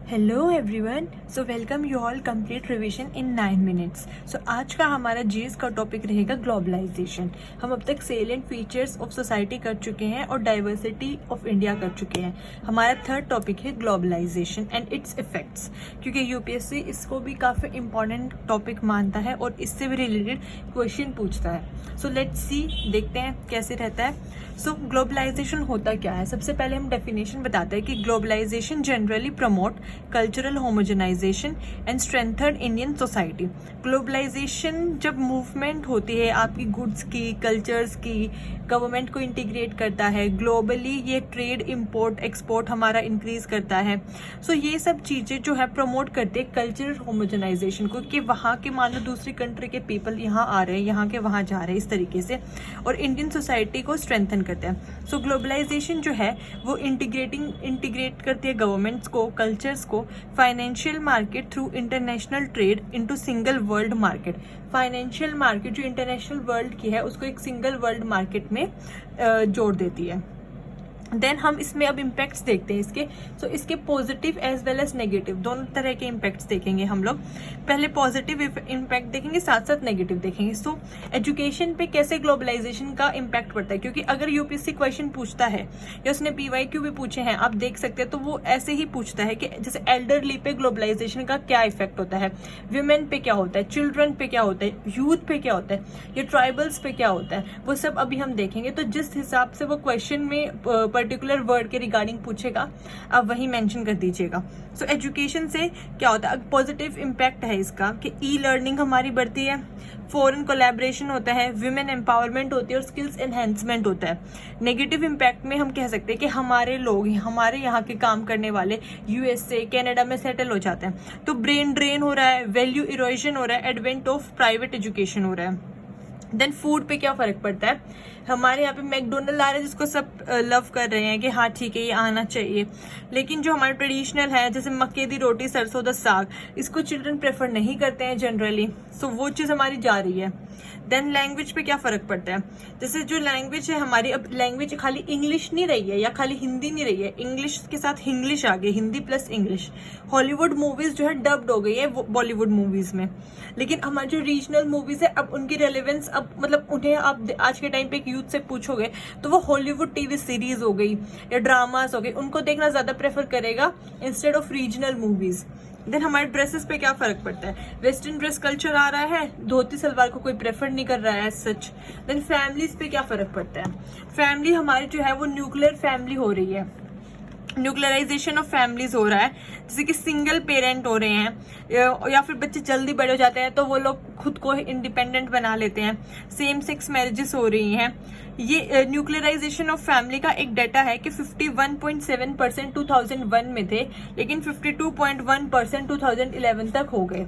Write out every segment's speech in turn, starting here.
Hello everyone, so welcome you all complete revision in 9 minutes. So आज का हमारा GS का टॉपिक रहेगा ग्लोबलाइजेशन। हम अब तक सेलेंट फीचर्स ऑफ सोसाइटी कर चुके हैं और डाइवर्सिटी ऑफ इंडिया कर चुके हैं। हमारा थर्ड टॉपिक है ग्लोबलाइजेशन एंड इट्स इफेक्ट्स, क्योंकि यूपीएससी इसको भी काफ़ी इंपॉर्टेंट टॉपिक मानता है और इससे भी रिलेटेड क्वेश्चन पूछता है। सो लेट्स सी, देखते हैं कैसे रहता है। सो ग्लोबलाइजेशन होता क्या है? सबसे पहले हम डेफिनेशन बताते हैं कि globalisation generally promote cultural homogenisation and strengthen Indian society. Globalisation जब मूवमेंट होती है आपकी गुड्स की, कल्चर्स की, गवर्नमेंट को इंटीग्रेट करता है ग्लोबली, ये ट्रेड इंपोर्ट एक्सपोर्ट हमारा इंक्रीज करता है। सो ये सब चीज़ें जो है प्रमोट करते हैं कल्चरल होमोजेनाइजेशन को, कि वहाँ के मान लो दूसरी कंट्री के पीपल यहाँ आ रहे हैं, यहाँ के वहाँ जा रहे हैं, इस तरीके से, और इंडियन सोसाइटी को स्ट्रेंथन करते हैं। सो ग्लोबलाइजेशन जो है वो इंटीग्रेट करती है गवर्नमेंट्स को, कल्चर्स को, financial market through international trade into single world market. Financial market जो इंटरनेशनल वर्ल्ड की है उसको एक सिंगल वर्ल्ड मार्केट में जोड़ देती है। देन हम इसमें अब इम्पैक्ट्स देखते हैं इसके। सो इसके positive as well as negative दोनों तरह के इम्पैक्ट्स देखेंगे हम लोग। पहले पॉजिटिव इम्पैक्ट देखेंगे, साथ साथ नेगेटिव देखेंगे। सो एजुकेशन पे कैसे ग्लोबलाइजेशन का इम्पैक्ट पड़ता है, क्योंकि अगर यूपीएससी क्वेश्चन पूछता है या उसने पीवाईक्यू भी पूछे हैं, आप देख सकते हैं, तो वो ऐसे ही पूछता है कि जैसे एल्डरली पे ग्लोबलाइजेशन का क्या इफेक्ट होता है, वीमेन पे क्या होता है, चिल्ड्रन पे क्या होता है, यूथ पे क्या होता है, या ट्राइबल्स पे क्या होता है, वो सब अभी हम देखेंगे। तो जिस हिसाब से वो क्वेश्चन में पर्टिकुलर वर्ड के रिगार्डिंग पूछेगा आप वही मेंशन कर दीजिएगा। सो एजुकेशन से क्या होता है, पॉजिटिव इम्पैक्ट है इसका कि ई लर्निंग हमारी बढ़ती है, फॉरेन कोलैबोरेशन होता है, विमेन एम्पावरमेंट होती है और स्किल्स एनहेंसमेंट होता है। नेगेटिव इम्पैक्ट में हम कह सकते हैं कि हमारे लोग, हमारे यहाँ के काम करने वाले यूएसए कनाडा में सेटल हो जाते हैं, तो ब्रेन ड्रेन हो रहा है, वैल्यू इरोजन हो रहा है, एडवेंट ऑफ प्राइवेट एजुकेशन हो रहा है। देन फूड पे क्या फर्क पड़ता है, हमारे यहाँ पे मैकडोनल्ड आ रहा है जिसको सब लव कर रहे हैं कि हाँ ठीक है ये आना चाहिए, लेकिन जो हमारे ट्रेडिशनल है जैसे मक्के दी रोटी, सरसों दा साग, इसको चिल्ड्रन प्रेफर नहीं करते हैं जनरली। सो वो चीज़ हमारी जा रही है। देन लैंग्वेज पे क्या फर्क पड़ता है, जैसे जो लैंग्वेज है हमारी, अब लैंग्वेज खाली इंग्लिश नहीं रही है या खाली हिंदी नहीं रही है, इंग्लिश के साथ इंग्लिश आ गई, Hindi plus English. Hollywood movies जो है डब्ड हो गई है बॉलीवुड मूवीज में, लेकिन हमारी जो रीजनल मूवीज है अब उनकी रेलेवेंस, अब मतलब उन्हें आप आज के टाइम पे एक यूथ से पूछोगे तो वो हॉलीवुड टीवी सीरीज हो गई या ड्रामास हो गई, उनको देखना ज्यादा प्रेफर करेगा instead of regional movies. Then हमारे ड्रेसेस पे क्या फर्क पड़ता है, वेस्टर्न ड्रेस कल्चर आ रहा है, धोती सलवार को कोई प्रेफर नहीं कर रहा है सच। देन फैमिलीज पे क्या फर्क पड़ता है, फैमिली हमारी जो है वो न्यूक्लियर फैमिली हो रही है, न्यूक्लियराइजेशन ऑफ फैमिलीज हो रहा है, जैसे कि सिंगल पेरेंट हो रहे हैं या फिर बच्चे जल्दी बड़े हो जाते हैं तो वो लोग खुद को इंडिपेंडेंट बना लेते हैं, सेम सेक्स मैरिजेस हो रही हैं। ये न्यूक्लियराइजेशन ऑफ फैमिली का एक डाटा है कि 51.7% 2001 में थे, लेकिन 52.1% 2011 तक हो गए।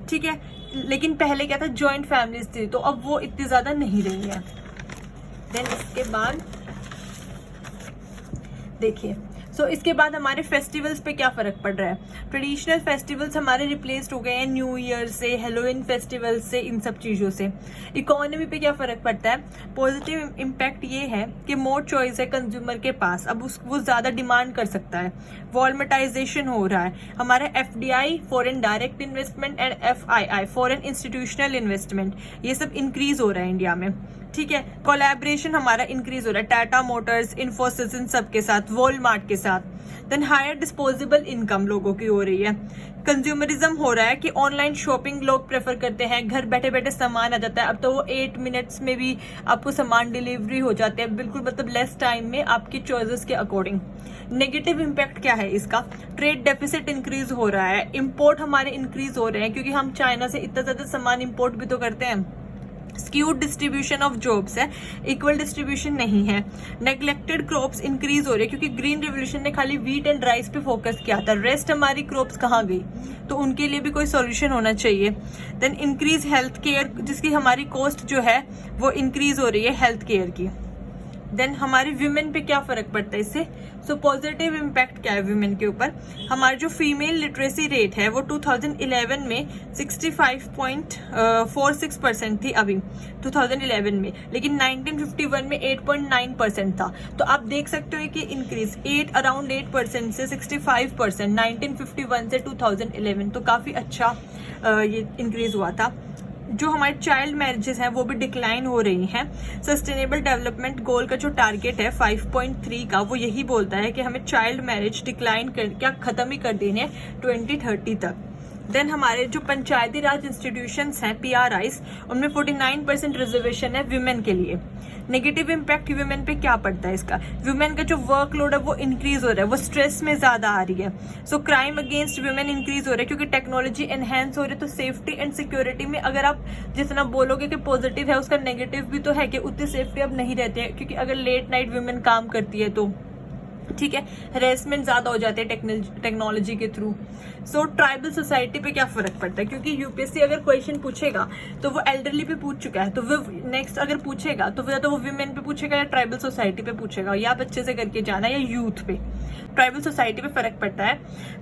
ठीक है, लेकिन पहले क्या था, जॉइंट फैमिलीज थी, तो अब वो इतनी ज्यादा नहीं रही है। देन इसके बाद देखिए, सो इसके बाद हमारे फेस्टिवल्स पे क्या फर्क पड़ रहा है, ट्रेडिशनल फेस्टिवल्स हमारे रिप्लेस्ड हो गए हैं न्यू ईयर से, हेलोविन फेस्टिवल से, इन सब चीज़ों से। इकोनॉमी पे क्या फर्क पड़ता है, पॉजिटिव इम्पैक्ट ये है कि मोर चॉइस है कंज्यूमर के पास, अब वो ज़्यादा डिमांड कर सकता है। वॉल्मेटाइजेशन हो रहा है, हमारा FDI foreign direct investment and FII foreign institutional investment, ये सब इंक्रीज हो रहा है इंडिया में। ठीक है, कोलैबोरेशन हमारा इंक्रीज हो रहा है टाटा मोटर्स, इन्फोसिस, इन सब के साथ, वॉलमार्ट के साथ। देन हायर डिस्पोजेबल इनकम लोगों की हो रही है, कंज्यूमरिज्म हो रहा है कि ऑनलाइन शॉपिंग लोग प्रेफर करते हैं, घर बैठे बैठे सामान आ जाता है, अब तो वो 8 मिनट्स में भी आपको सामान डिलीवरी हो जाते हैं, बिल्कुल मतलब लेस टाइम में आपकी चॉइसेस के अकॉर्डिंग। नेगेटिव इम्पैक्ट क्या है इसका, ट्रेड डेफिसिट इंक्रीज हो रहा है, इम्पोर्ट हमारे इंक्रीज हो रहे हैं क्योंकि हम चाइना से इतना ज्यादा सामान इम्पोर्ट भी तो करते हैं। स्क्यूड डिस्ट्रीब्यूशन ऑफ जॉब्स है, इक्वल डिस्ट्रीब्यूशन नहीं है। नेग्लेक्टेड क्रॉप्स इंक्रीज हो रहे हैं क्योंकि ग्रीन रिवोल्यूशन ने खाली व्हीट एंड राइस पे फोकस किया था, रेस्ट हमारी क्रॉप्स कहाँ गई, तो उनके लिए भी कोई सॉल्यूशन होना चाहिए। देन इंक्रीज हेल्थ केयर, जिसकी हमारी कॉस्ट जो है वो इंक्रीज हो रही है हेल्थ केयर की। देन हमारे वीमेन पे क्या फर्क पड़ता है इससे? सो पॉजिटिव इम्पैक्ट क्या है वीमेन के ऊपर? हमारी जो फीमेल लिटरेसी रेट है वो 2011 में 65.46% थी अभी 2011 में, लेकिन 1951 में 8.9% था। तो आप देख सकते हो कि इंक्रीज अराउंड 8% से 65% 1951 से 2011, तो काफी अच्छा ये इंक्रीज हुआ था। जो हमारे चाइल्ड मैरिजेस हैं वो भी डिक्लाइन हो रही हैं। सस्टेनेबल डेवलपमेंट गोल का जो टारगेट है 5.3 का, वो यही बोलता है कि हमें चाइल्ड मैरिज डिक्लाइन क्या खत्म ही कर देनी है 2030 तक। देन हमारे जो पंचायती राज इंस्टीट्यूशंस हैं PRIs, उनमें 49% रिजर्वेशन है विमेन के लिए। नेगेटिव इम्पैक्ट विमेन पे क्या पड़ता है इसका? विमेन का जो वर्कलोड है वो इंक्रीज हो रहा है, वो स्ट्रेस में ज्यादा आ रही है। सो क्राइम अगेंस्ट विमेन इंक्रीज हो रहा है क्योंकि टेक्नोलॉजी एनहेंस हो रही है। तो सेफ्टी एंड सिक्योरिटी में अगर आप जितना बोलोगे कि पॉजिटिव है, उसका नेगेटिव भी तो है कि उतनी सेफ्टी अब नहीं रहती है, क्योंकि अगर लेट नाइट विमेन काम करती है तो ठीक है, हेरेसमेंट ज्यादा हो जाते हैं टेक्नोलॉजी के थ्रू। सो ट्राइबल सोसाइटी पे क्या फर्क पड़ता है? क्योंकि यूपीएससी अगर क्वेश्चन पूछेगा तो वो एल्डरली पे पूछ चुका है, तो वो नेक्स्ट अगर पूछेगा तो वो विमेन पे पूछेगा या ट्राइबल सोसाइटी पे पूछेगा, या आप अच्छे से करके जाना, या यूथ पे। ट्राइबल सोसाइटी पे फर्क पड़ता है।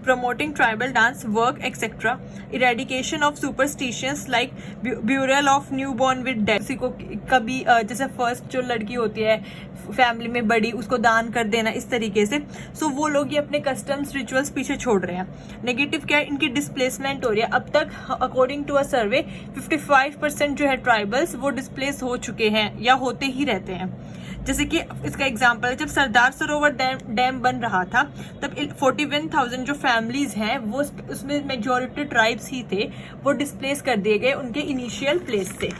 Promoting tribal dance work etcetera, eradication of superstitions like burial of new born with death. किसी को कभी जैसे फर्स्ट जो लड़की होती है फैमिली में बड़ी, उसको दान कर देना, इस तरीके से। सो वो लोग ये अपने कस्टम्स रिचुअल्स पीछे छोड़ रहे हैं। नेगेटिव क्या है? इनकी डिस्प्लेसमेंट हो रही है। अब तक अकॉर्डिंग टू अ सर्वे 55% जो है ट्राइबल्स वो डिस्प्लेस हो चुके हैं या होते ही रहते हैं। जैसे कि इसका एग्जांपल है, जब सरदार सरोवर डैम बन रहा था तब 41,000 जो फैमिलीज हैं वो उसमें मेजॉरिटी ट्राइब्स ही थे, वो डिस्प्लेस कर दिए गए उनके इनिशियल प्लेस से।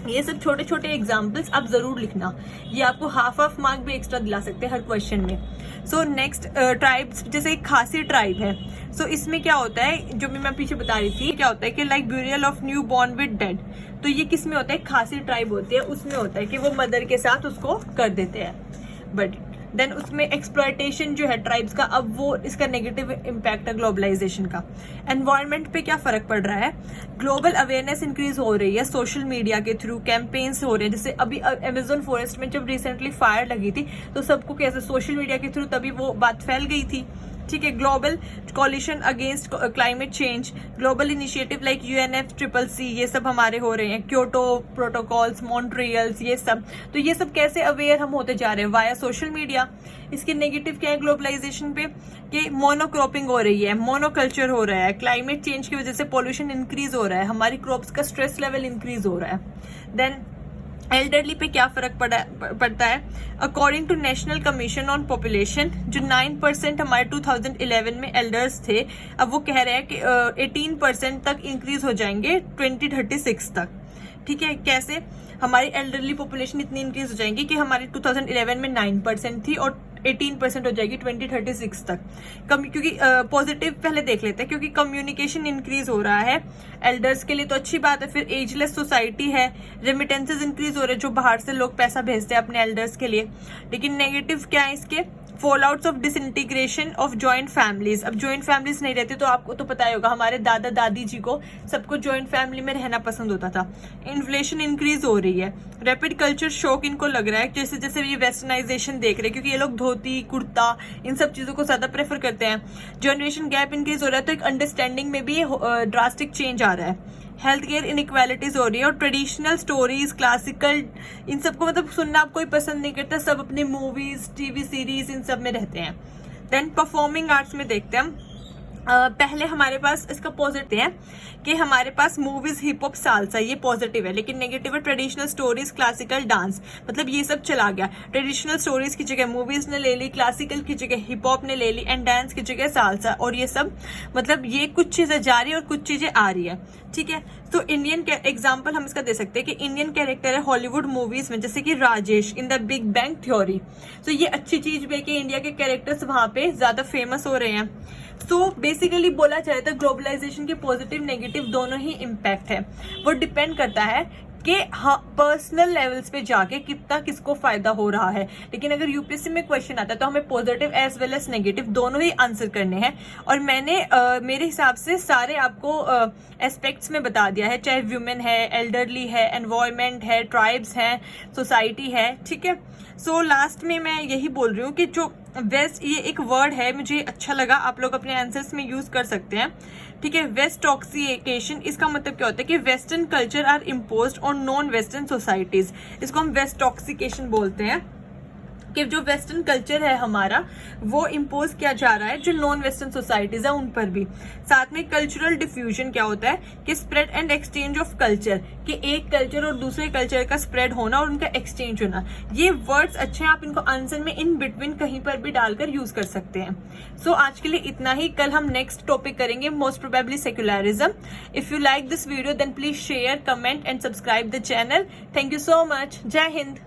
ये सब छोटे छोटे एग्जाम्पल्स आप जरूर लिखना, ये आपको हाफ मार्क भी एक्स्ट्रा दिला सकते हैं हर क्वेश्चन में। सो नेक्स्ट ट्राइब्स, जैसे एक खासी ट्राइब है। सो इसमें क्या होता है, जो भी मैं पीछे बता रही थी, क्या होता है कि like burial of new born with dead, तो ये किस में होता है? खासी ट्राइब होती है, उसमें होता है कि वो मदर के साथ उसको कर देते हैं। बट देन उसमें एक्सप्लॉयटेशन जो है ट्राइब्स का, अब वो इसका नेगेटिव इम्पैक्ट है ग्लोबलाइजेशन का। एनवायरनमेंट पे क्या फर्क पड़ रहा है? ग्लोबल अवेयरनेस इंक्रीज हो रही है सोशल मीडिया के थ्रू, कैंपेन्स हो रहे हैं। जैसे अभी अमेजोन फॉरेस्ट में जब रिसेंटली फायर लगी थी तो सबको कैसे सोशल मीडिया के थ्रू तभी वो बात फैल गई थी, ठीक है। Global coalition against climate change, global initiative like UNFCCC, ये सब हमारे हो रहे हैं। क्योटो प्रोटोकॉल्स, मॉन्ट्रियल्स, ये सब। तो ये सब कैसे अवेयर हम होते जा रहे हैं? Via social media. इसके नेगेटिव क्या है ग्लोबलाइजेशन पे? कि मोनोक्रॉपिंग हो रही है, मोनोकल्चर हो रहा है, क्लाइमेट चेंज की वजह से पॉल्यूशन इंक्रीज हो रहा है, हमारी क्रॉप्स का स्ट्रेस लेवल इंक्रीज हो रहा है। देन एल्डरली पे क्या फर्क पड़ता है? According to national commission on population, जो 9% हमारे 2011 में एल्डर्स थे, अब वो कह रहे हैं कि 18% तक इंक्रीज हो जाएंगे 2036 तक, ठीक है। कैसे? हमारी एल्डरली पॉपुलेशन इतनी इंक्रीज हो जाएंगी कि हमारी 2011 में 9% थी और 18% हो जाएगी 2036 तक। क्योंकि पॉजिटिव पहले देख लेते हैं, क्योंकि कम्युनिकेशन इंक्रीज हो रहा है एल्डर्स के लिए, तो अच्छी बात है। फिर एजलेस सोसाइटी है, रेमिटेंसेज इंक्रीज हो रहे हैं, जो बाहर से लोग पैसा भेजते हैं अपने एल्डर्स के लिए। लेकिन नेगेटिव क्या है इसके? Fallouts of disintegration of joint families. अब जॉइंट फैमिलीज नहीं रहती, तो आपको तो पता ही होगा, हमारे दादा दादी जी को सबको जॉइंट फैमिली में रहना पसंद होता था। इन्फ्लेशन इंक्रीज हो रही है। रैपिड कल्चर शॉक इनको लग रहा है, जैसे जैसे ये वेस्टर्नाइजेशन देख रहे हैं, क्योंकि ये लोग धोती कुर्ता इन सब चीजों को ज्यादा प्रेफर करते हैं। जनरेशन गैप इंक्रीज हो रहा है, तो एक अंडरस्टैंडिंग में भी ड्रास्टिक चेंज आ रहा है। हेल्थ केयर इनइक्वालिटीज हो रही है। और ट्रेडिशनल स्टोरीज, क्लासिकल, इन सबको मतलब सुनना आप कोई पसंद नहीं करता, सब अपने मूवीज, टीवी सीरीज, इन सब में रहते हैं। देन परफॉर्मिंग आर्ट्स में देखते हैं हम, पहले हमारे पास इसका पॉजिटिव है कि हमारे पास मूवीज, हिप हॉप, सालसा, ये पॉजिटिव है। लेकिन नेगेटिव है ट्रेडिशनल स्टोरीज, क्लासिकल डांस, मतलब ये सब चला गया। ट्रेडिशनल स्टोरीज की जगह मूवीज ने ले ली, क्लासिकल की जगह हिप हॉप ने ले ली, एंड डांस की जगह सालसा, और ये सब मतलब ये कुछ चीजें जा रही है और कुछ चीजें आ रही है, ठीक है। तो इंडियन एग्जाम्पल हम इसका दे सकते हैं कि इंडियन कैरेक्टर है हॉलीवुड मूवीज में, जैसे कि Rajesh in the big bang theory. तो ये अच्छी चीज भी है कि इंडिया के कैरेक्टर्स वहां पे ज्यादा फेमस हो रहे हैं। तो बेसिकली बोला जाए तो ग्लोबलाइजेशन के पॉजिटिव नेगेटिव दोनों ही इम्पैक्ट है। वो डिपेंड करता है कि हाँ पर्सनल लेवल्स पे जाके कितना किसको फायदा हो रहा है। लेकिन अगर यूपीएससी में क्वेश्चन आता है तो हमें positive as well as negative दोनों ही आंसर करने हैं। और मैंने मेरे हिसाब से सारे आपको एस्पेक्ट्स में बता दिया है, चाहे वुमेन है, एल्डरली है, एनवायरमेंट है, ट्राइब्स हैं, सोसाइटी है, ठीक है। सो लास्ट में मैं यही बोल रही हूँ कि जो वेस्ट, ये एक वर्ड है, मुझे अच्छा लगा, आप लोग अपने आंसर्स में यूज कर सकते हैं, ठीक है। वेस्ट टॉक्सिकेशन, इसका मतलब क्या होता है कि western culture are imposed on non western societies. इसको हम वेस्ट टॉक्सिकेशन बोलते हैं कि जो वेस्टर्न कल्चर है हमारा वो इम्पोज किया जा रहा है जो नॉन वेस्टर्न सोसाइटीज है उन पर भी। साथ में कल्चरल डिफ्यूजन क्या होता है कि spread and exchange of culture, कि एक कल्चर और दूसरे कल्चर का स्प्रेड होना और उनका एक्सचेंज होना। ये वर्ड्स अच्छे हैं, आप इनको आंसर में इन बिटवीन कहीं पर भी डालकर यूज कर सकते हैं। सो आज के लिए इतना ही। कल हम नेक्स्ट टॉपिक करेंगे most probably secularism. If you like this video then please share, comment and subscribe the channel. Thank you so much. जय हिंद।